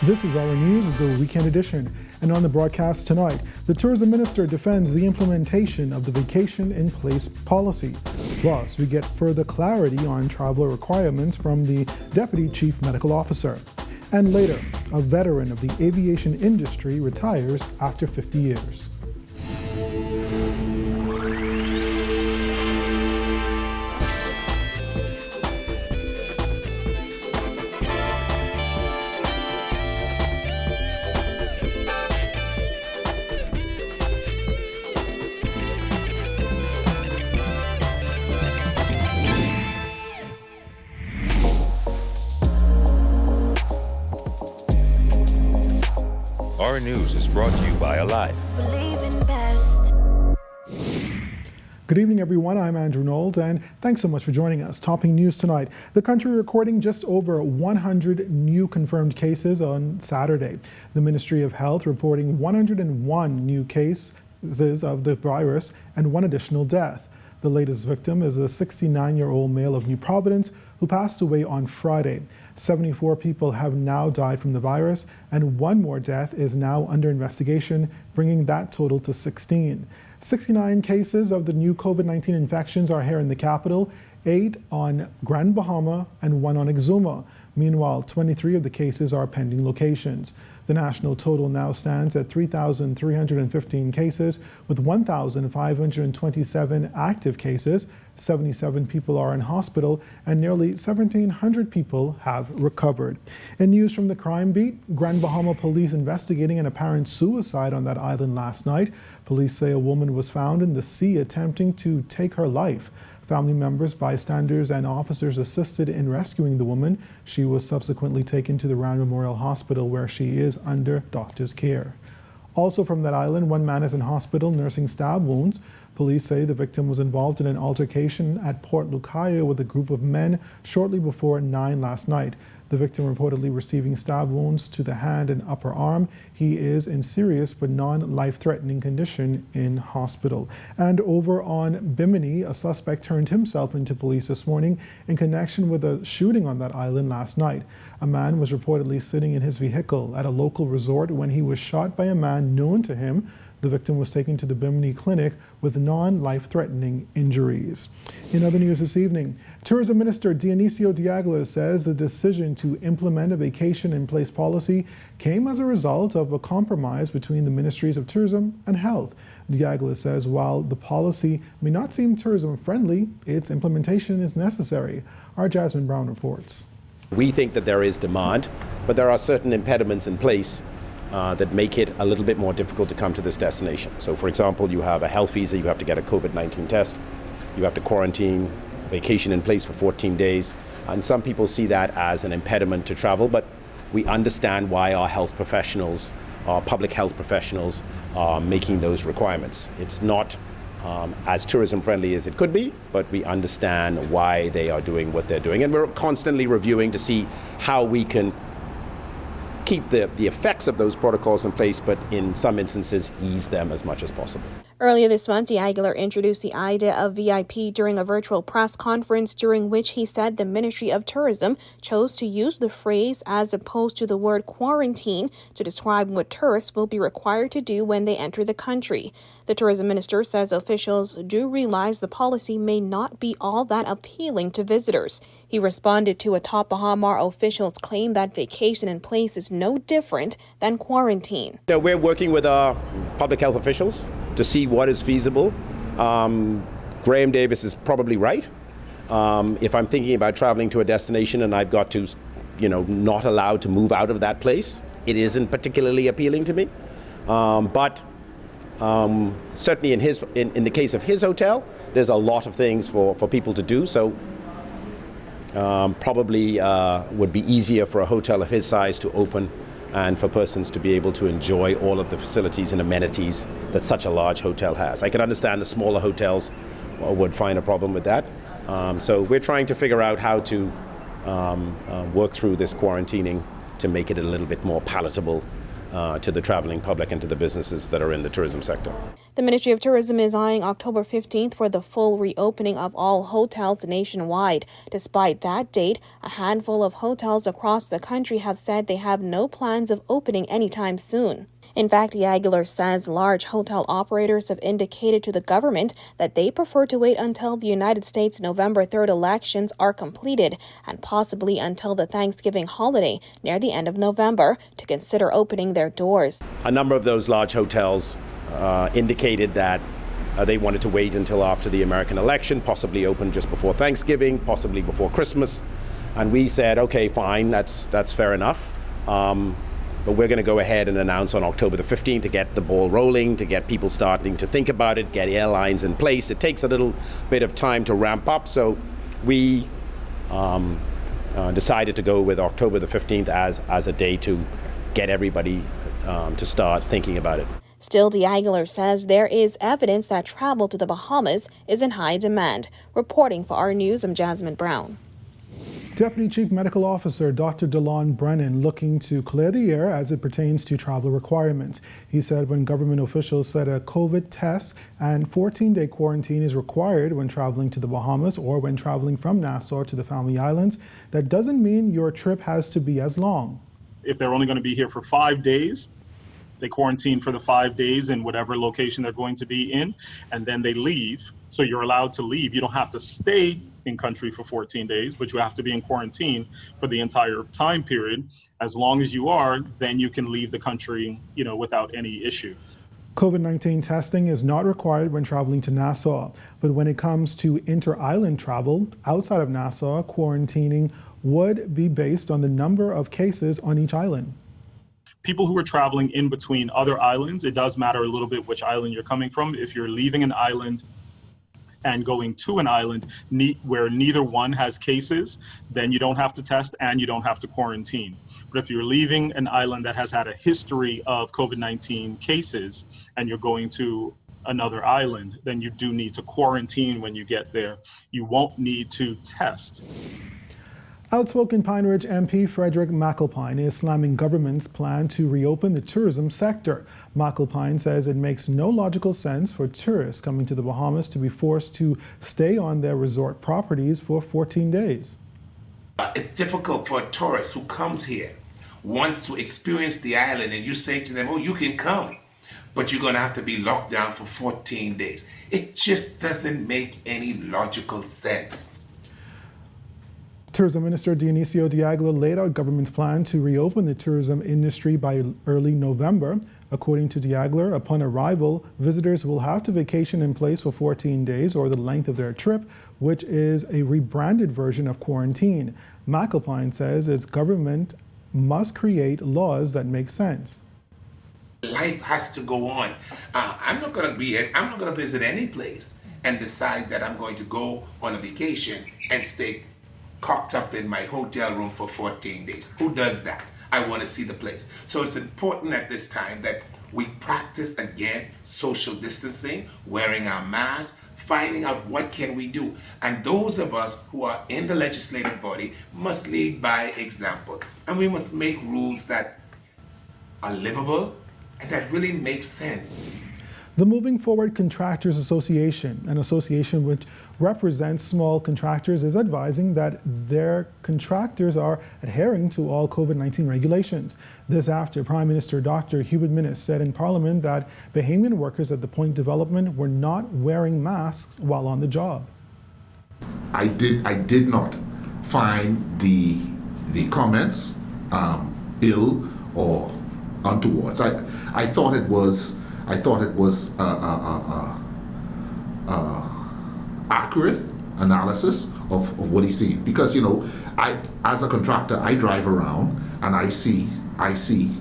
This is Our News, the weekend edition. And on the broadcast tonight, the tourism minister defends the implementation of the vacation in place policy. Plus, we get further clarity on traveler requirements from the deputy chief medical officer. And later, a veteran of the aviation industry retires after 50 years. Our News is brought to you by Alive. Good evening, everyone. I'm Andrew Knowles, and thanks so much for joining us. Topping news tonight, the country recording just over 100 new confirmed cases on Saturday. The Ministry of Health reporting 101 new cases of the virus and one additional death. The latest victim is a 69-year-old male of New Providence who passed away on Friday. 74 people have now died from the virus, and one more death is now under investigation, bringing that total to 16. 69 cases of the new COVID-19 infections are here in the capital, 8 on Grand Bahama and 1 on Exuma. Meanwhile, 23 of the cases are pending locations. The national total now stands at 3,315 cases, with 1,527 active cases. 77 people are in hospital, and nearly 1,700 people have recovered. In news from the crime beat, Grand Bahama police investigating an apparent suicide on that island last night. Police say a woman was found in the sea attempting to take her life. Family members, bystanders, and officers assisted in rescuing the woman. She was subsequently taken to the Rand Memorial Hospital, where she is under doctor's care. Also from that island, one man is in hospital nursing stab wounds. Police say the victim was involved in an altercation at Port Lucaya with a group of men shortly before 9 last night. The victim reportedly receiving stab wounds to the hand and upper arm. He is in serious but non-life-threatening condition in hospital. And over on Bimini, a suspect turned himself into police this morning in connection with a shooting on that island last night. A man was reportedly sitting in his vehicle at a local resort when he was shot by a man known to him. The victim was taken to the Bimini clinic with non-life-threatening injuries. In other news this evening, Tourism Minister Dionisio Diagler says the decision to implement a vacation-in-place policy came as a result of a compromise between the Ministries of Tourism and Health. Diagler says while the policy may not seem tourism-friendly, its implementation is necessary. Our Jasmine Brown reports. We think that there is demand, but there are certain impediments in place that make it a little bit more difficult to come to this destination. So for example, you have a health visa, you have to get a COVID-19 test, you have to quarantine, vacation in place for 14 days, and some people see that as an impediment to travel, but we understand why our health professionals, our public health professionals are making those requirements. It's not as tourism friendly as it could be, but we understand why they are doing what they're doing, and we're constantly reviewing to see how we can keep the effects of those protocols in place, but in some instances ease them as much as possible. Earlier this month, Diagler introduced the idea of VIP during a virtual press conference during which he said the Ministry of Tourism chose to use the phrase as opposed to the word quarantine to describe what tourists will be required to do when they enter the country. The tourism minister says officials do realize the policy may not be all that appealing to visitors. He responded to a top Bahama official's claim that vacation in place is no different than quarantine. We're working with our public health officials to see what is feasible. Graham Davis is probably right. If I'm thinking about traveling to a destination and I've got to, not allowed to move out of that place, it isn't particularly appealing to me. But certainly in the case of his hotel, there's a lot of things for people to do. So probably would be easier for a hotel of his size to open and for persons to be able to enjoy all of the facilities and amenities that such a large hotel has. I can understand the smaller hotels would find a problem with that. So we're trying to figure out how to work through this quarantining to make it a little bit more palatable to the traveling public and to the businesses that are in the tourism sector. The Ministry of Tourism is eyeing October 15th for the full reopening of all hotels nationwide. Despite that date, a handful of hotels across the country have said they have no plans of opening anytime soon. In fact, Aguilar says large hotel operators have indicated to the government that they prefer to wait until the United States November 3rd elections are completed and possibly until the Thanksgiving holiday near the end of November to consider opening their doors. A number of those large hotels indicated that they wanted to wait until after the American election, possibly open just before Thanksgiving, possibly before Christmas. And we said, okay, fine, that's fair enough. But we're going to go ahead and announce on October the 15th to get the ball rolling, to get people starting to think about it, get airlines in place. It takes a little bit of time to ramp up, so we decided to go with October the 15th as a day to get everybody to start thinking about it. Still, Aguilar says there is evidence that travel to the Bahamas is in high demand. Reporting for Our News, I'm Jasmine Brown. Deputy Chief Medical Officer Dr. DeLon Brennan looking to clear the air as it pertains to travel requirements. He said when government officials said a COVID test and 14-day quarantine is required when traveling to the Bahamas or when traveling from Nassau to the Family Islands, that doesn't mean your trip has to be as long. If they're only going to be here for 5 days, they quarantine for the 5 days in whatever location they're going to be in, and then they leave. So you're allowed to leave. You don't have to stay in country for 14 days, but you have to be in quarantine for the entire time period. As long as you are, then you can leave the country, without any issue. COVID-19 testing is not required when traveling to Nassau, but when it comes to inter-island travel outside of Nassau, quarantining would be based on the number of cases on each island. People who are traveling in between other islands, it does matter a little bit which island you're coming from. If you're leaving an island and going to an island where neither one has cases, then you don't have to test and you don't have to quarantine. But if you're leaving an island that has had a history of COVID-19 cases and you're going to another island, then you do need to quarantine when you get there. You won't need to test. Outspoken Pine Ridge MP Frederick McAlpine is slamming government's plan to reopen the tourism sector. McAlpine says it makes no logical sense for tourists coming to the Bahamas to be forced to stay on their resort properties for 14 days. It's difficult for a tourist who comes here, wants to experience the island, and you say to them, oh, you can come, but you're going to have to be locked down for 14 days. It just doesn't make any logical sense. Tourism Minister Dionisio de Aguilar laid out government's plan to reopen the tourism industry by early November. According to de Aguilar, upon arrival, visitors will have to vacation in place for 14 days or the length of their trip, which is a rebranded version of quarantine. McAlpine says its government must create laws that make sense. Life has to go on. I'm not going to visit any place and decide that I'm going to go on a vacation and stay cocked up in my hotel room for 14 days. Who does that? I want to see the place. So it's important at this time that we practice again social distancing, wearing our masks, finding out what can we do. And those of us who are in the legislative body must lead by example. And we must make rules that are livable and that really make sense. The Moving Forward Contractors Association, an association which represents small contractors, is advising that their contractors are adhering to all COVID-19 regulations. This after Prime Minister Dr. Hubert Minnis said in Parliament that Bahamian workers at the Point Development were not wearing masks while on the job. I did not find the comments ill or untoward. I thought it was accurate analysis of what he's seeing, because I, as a contractor, I drive around and I see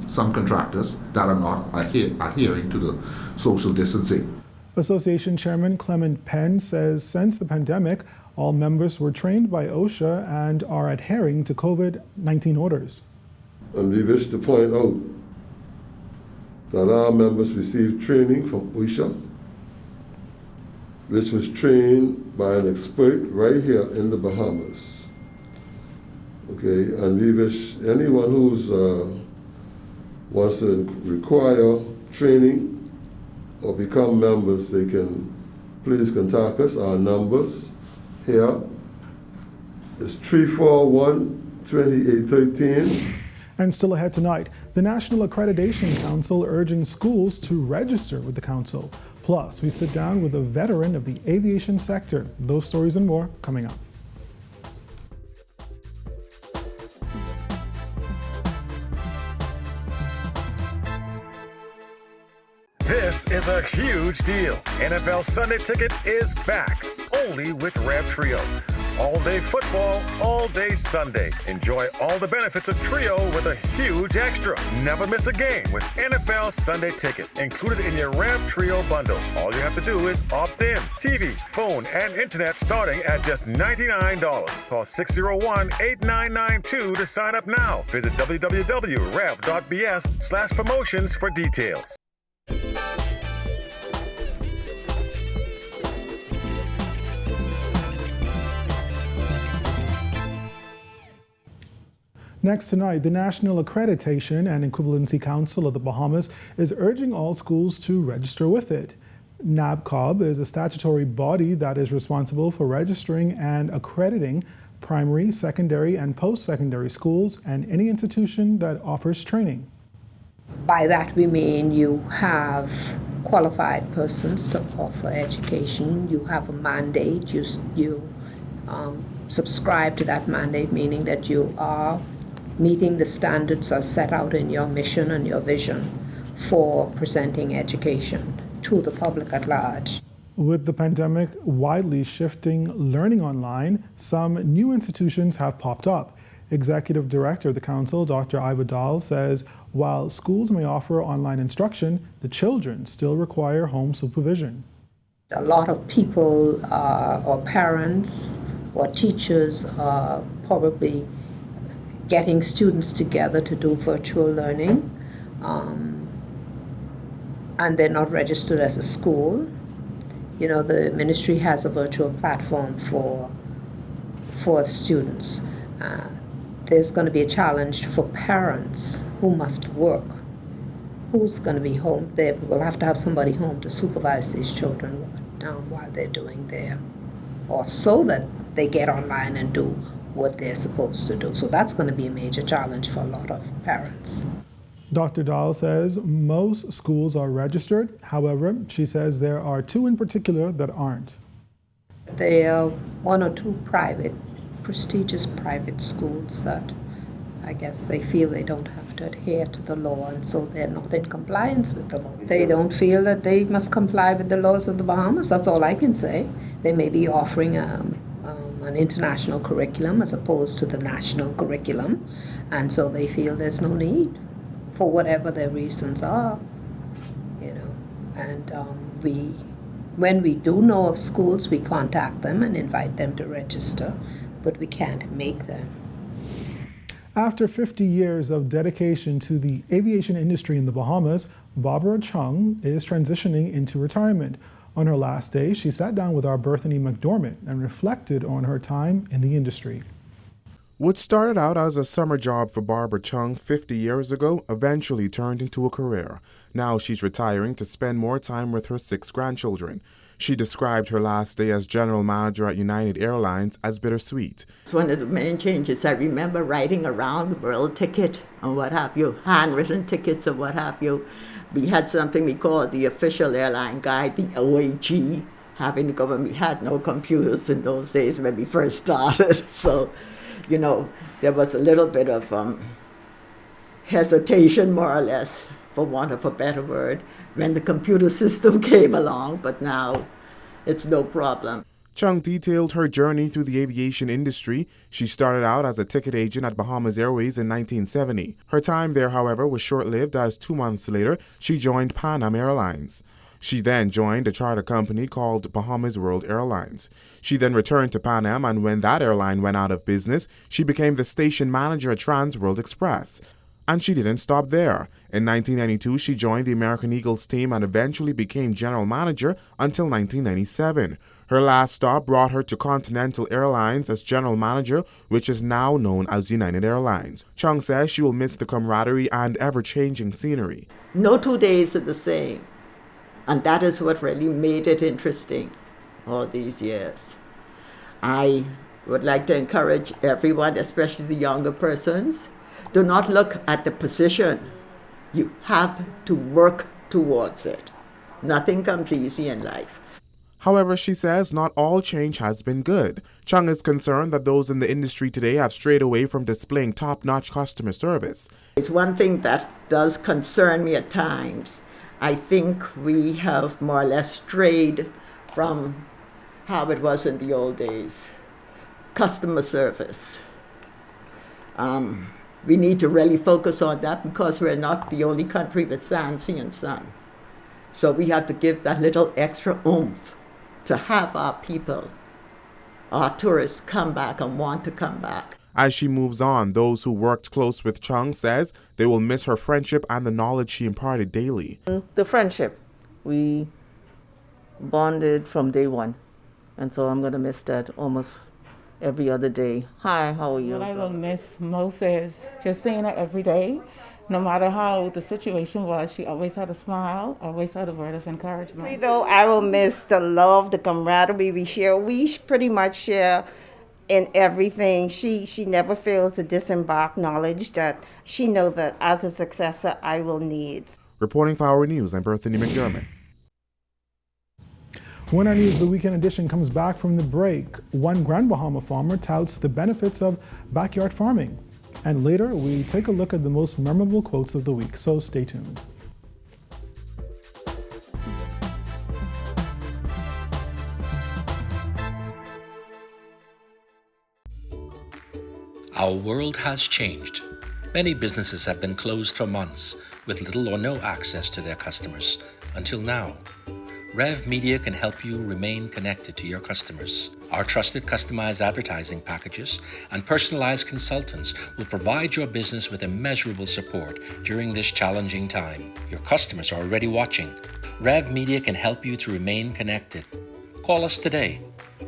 some contractors that are not adhering to the social distancing. Association Chairman Clement Penn says since the pandemic, all members were trained by OSHA and are adhering to COVID-19 orders. And we wish to point out that our members received training from OSHA, which was trained by an expert right here in the Bahamas. Okay, and we wish anyone who's wants to require training or become members, they can please contact us. Our numbers here is 341-2813. And still ahead tonight, the National Accreditation Council urging schools to register with the council. Plus, we sit down with a veteran of the aviation sector. Those stories and more coming up. This is a huge deal. NFL Sunday Ticket is back, only with Rev Trio. All day football, all day Sunday. Enjoy all the benefits of Trio with a huge extra. Never miss a game with NFL Sunday Ticket, included in your Rev Trio bundle. All you have to do is opt in. TV, phone, and internet starting at just $99. Call 601-8992 to sign up now. Visit www.rev.bs/promotions for details. Next tonight, the National Accreditation and Equivalency Council of the Bahamas is urging all schools to register with it. NABCOB is a statutory body that is responsible for registering and accrediting primary, secondary, and post-secondary schools and any institution that offers training. By that we mean you have qualified persons to offer education, you have a mandate, you subscribe to that mandate, meaning that you are meeting the standards as set out in your mission and your vision for presenting education to the public at large. With the pandemic widely shifting learning online, some new institutions have popped up. Executive Director of the Council, Dr. Iva Dahl, says while schools may offer online instruction, the children still require home supervision. A lot of people or parents or teachers are probably getting students together to do virtual learning, and they're not registered as a school. You know, the ministry has a virtual platform for students. There's going to be a challenge for parents who must work. Who's going to be home? They will have to have somebody home to supervise these children while they're doing their, or so that they get online and do what they're supposed to do. So that's going to be a major challenge for a lot of parents. Dr. Dahl says most schools are registered. However, she says there are two in particular that aren't. There are one or two prestigious private schools that I guess they feel they don't have to adhere to the law, and so they're not in compliance with the law. They don't feel that they must comply with the laws of the Bahamas. That's all I can say. They may be offering an international curriculum as opposed to the national curriculum, and so they feel there's no need for whatever their reasons are, you know. And when we do know of schools, we contact them and invite them to register, but we can't make them. After 50 years of dedication to the aviation industry in the Bahamas, Barbara Chung is transitioning into retirement. On her last day, she sat down with our Berthany McDormand and reflected on her time in the industry. What started out as a summer job for Barbara Chung 50 years ago eventually turned into a career. Now she's retiring to spend more time with her 6 grandchildren. She described her last day as general manager at United Airlines as bittersweet. It's one of the main changes. I remember writing around the world ticket and what have you, handwritten tickets and what have you. We had something we called the official airline guide, the OAG, having to go, and we had no computers in those days when we first started. So, you know, there was a little bit of hesitation, more or less, for want of a better word, when the computer system came along, but now it's no problem. Chung detailed her journey through the aviation industry. She started out as a ticket agent at Bahamas Airways in 1970. Her time there, however, was short-lived as 2 months later, she joined Pan Am Airlines. She then joined a charter company called Bahamas World Airlines. She then returned to Pan Am, and when that airline went out of business, she became the station manager at Trans World Express. And she didn't stop there. In 1992, she joined the American Eagles team and eventually became general manager until 1997. Her last stop brought her to Continental Airlines as general manager, which is now known as United Airlines. Chung says she will miss the camaraderie and ever-changing scenery. No 2 days are the same. And that is what really made it interesting all these years. I would like to encourage everyone, especially the younger persons, do not look at the position. You have to work towards it. Nothing comes easy in life. However, she says not all change has been good. Chung is concerned that those in the industry today have strayed away from displaying top-notch customer service. It's one thing that does concern me at times. I think we have more or less strayed from how it was in the old days. Customer service. We need to really focus on that because we're not the only country with sand, sea, and sun. So we have to give that little extra oomph to have our people, our tourists, come back and want to come back. As she moves on, those who worked close with Chung says they will miss her friendship and the knowledge she imparted daily. The friendship. We bonded from day one. And so I'm going to miss that almost every other day. Hi, how are you? What I will miss most is just seeing her every day. No matter how the situation was, she always had a smile, always had a word of encouragement. Though I will miss the love, the camaraderie we share. We pretty much share in everything. She never fails to disembark knowledge that she knows that as a successor I will need. Reporting for Our News, I'm Berthany McDermott. When Our News, the weekend edition, comes back from the break, one Grand Bahama farmer touts the benefits of backyard farming. And later, we take a look at the most memorable quotes of the week, so stay tuned. Our world has changed. Many businesses have been closed for months with little or no access to their customers until now. Rev Media can help you remain connected to your customers. Our trusted customized advertising packages and personalized consultants will provide your business with immeasurable support during this challenging time. Your customers are already watching. Rev Media can help you to remain connected. Call us today.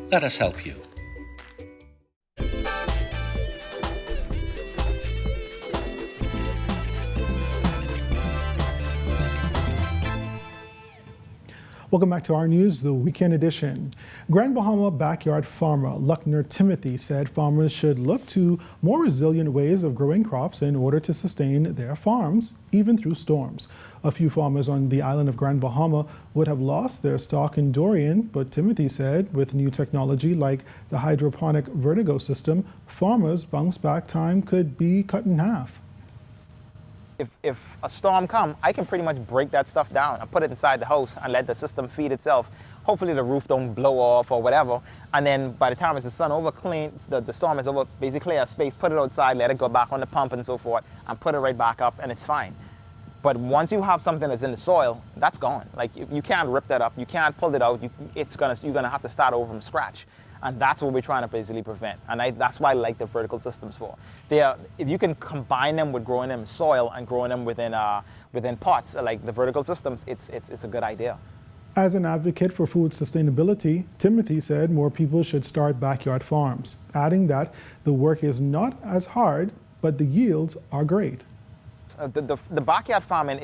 Let us help you. Welcome back to Our News, the weekend edition. Grand Bahama backyard farmer Luckner Timothy said farmers should look to more resilient ways of growing crops in order to sustain their farms, even through storms. A few farmers on the island of Grand Bahama would have lost their stock in durian, but Timothy said with new technology like the hydroponic vertigo system, farmers' bounce back time could be cut in half. If a storm comes, I can pretty much break that stuff down and put it inside the house and let the system feed itself. Hopefully the roof don't blow off or whatever. And then by the time the sun over cleans, the storm is over, basically clear a space, put it outside, let it go back on the pump and so forth, and put it right back up, and it's fine. But once you have something that's in the soil, that's gone. Like you can't rip that up, you can't pull it out. You're gonna have to start over from scratch. And that's what we're trying to basically prevent. And that's why I like the vertical systems for. If you can combine them with growing them in soil and growing them within pots, like the vertical systems, it's a good idea. As an advocate for food sustainability, Timothy said more people should start backyard farms, adding that the work is not as hard, but the yields are great. The backyard farming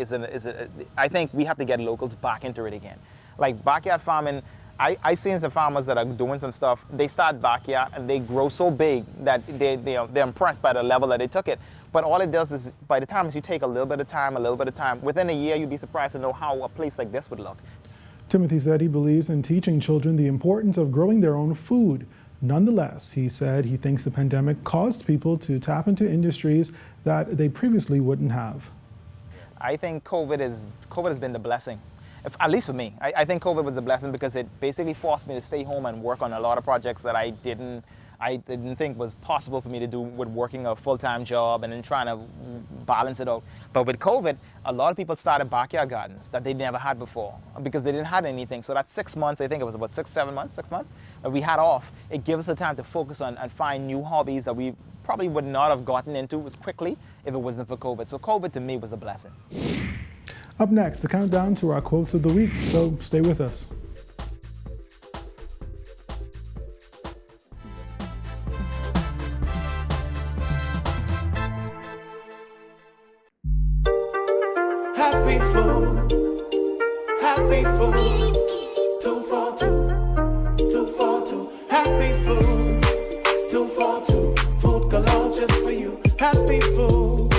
I think we have to get locals back into it again. Like backyard farming, I seen some farmers that are doing some stuff. They start backyard and they grow so big that they're impressed by the level that they took it. But all it does is, by the time you take a little bit of time, within a year you'd be surprised to know how a place like this would look. Timothy said he believes in teaching children the importance of growing their own food. Nonetheless, he said he thinks the pandemic caused people to tap into industries that they previously wouldn't have. I think COVID has been the blessing. At least for me. I think COVID was a blessing because it basically forced me to stay home and work on a lot of projects that I didn't think was possible for me to do with working a full-time job and then trying to balance it out. But with COVID, a lot of people started backyard gardens that they never had before because they didn't have anything. So that 6 months, I think it was about 6 months that we had off. It gives us the time to focus on and find new hobbies that we probably would not have gotten into as quickly if it wasn't for COVID. So COVID to me was a blessing. Up next, the countdown to our quotes of the week, so stay with us. Happy Foods. Happy Foods. 242. 242. Happy Foods. 242. Food galore just for you. Happy Food.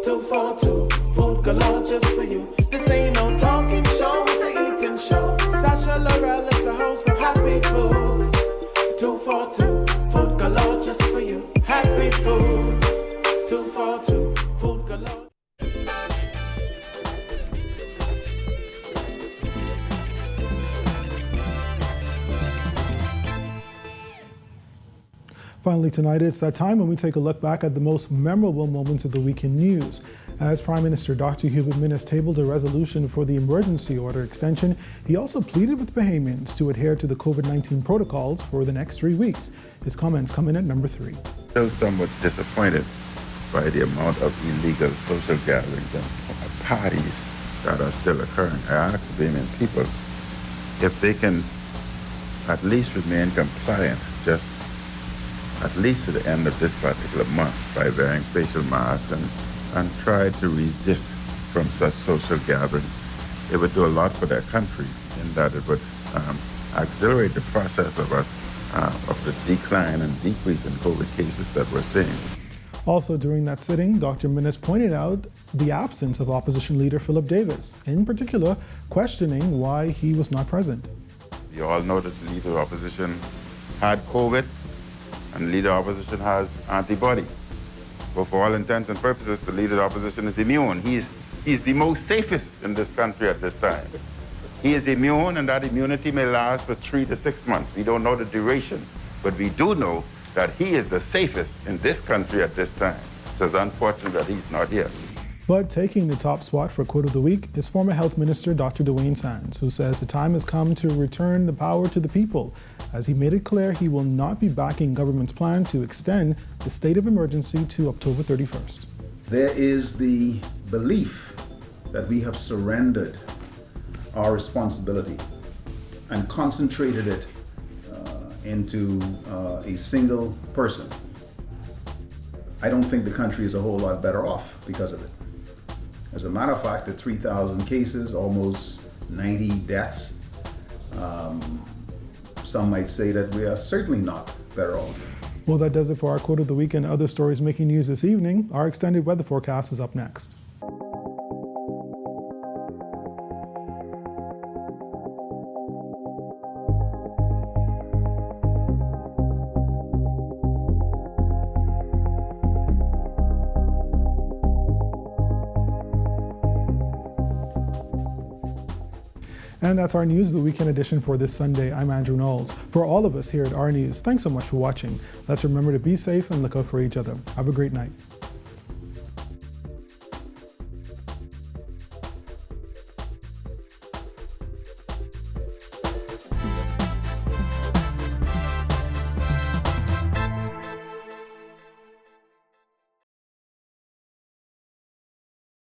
242. Food galore just for you. This ain't no talking show, it's an eating show. Sasha Laurel is the host of Happy Foods. 242. Food galore just for you. Happy Foods. 242. Food galore. Finally tonight, it's that time when we take a look back at the most memorable moments of the week in news. As Prime Minister Dr. Hubert Minnis tabled a resolution for the emergency order extension, he also pleaded with Bahamians to adhere to the COVID-19 protocols for the next 3 weeks. His comments come in at number 3. Still somewhat disappointed by the amount of illegal social gatherings and parties that are still occurring. I asked Bahamian people if they can at least remain compliant just at least to the end of this particular month by wearing facial masks and try to resist from such social gatherings. It would do a lot for their country in that it would accelerate the process of us, of the decline and decrease in COVID cases that we're seeing. Also during that sitting, Dr. Minnis pointed out the absence of opposition leader Philip Davis, in particular questioning why he was not present. You all know that the leader of opposition had COVID, and the leader of opposition has antibody. But for all intents and purposes, the leader of opposition is immune. He's the most safest in this country at this time. He is immune, and that immunity may last for 3 to 6 months. We don't know the duration, but we do know that he is the safest in this country at this time. So it's unfortunate that he's not here. But taking the top spot for Quote of the Week is former Health Minister Dr. Dwayne Sands, who says the time has come to return the power to the people, as he made it clear he will not be backing government's plan to extend the state of emergency to October 31st. There is the belief that we have surrendered our responsibility and concentrated it into a single person. I don't think the country is a whole lot better off because of it. As a matter of fact, the 3,000 cases, almost 90 deaths, some might say that we are certainly not better off. Well, that does it for our Quote of the Week and other stories making news this evening. Our extended weather forecast is up next. And that's our News of the Weekend edition for this Sunday. I'm Andrew Knowles. For all of us here at Our News, thanks so much for watching. Let's remember to be safe and look out for each other. Have a great night.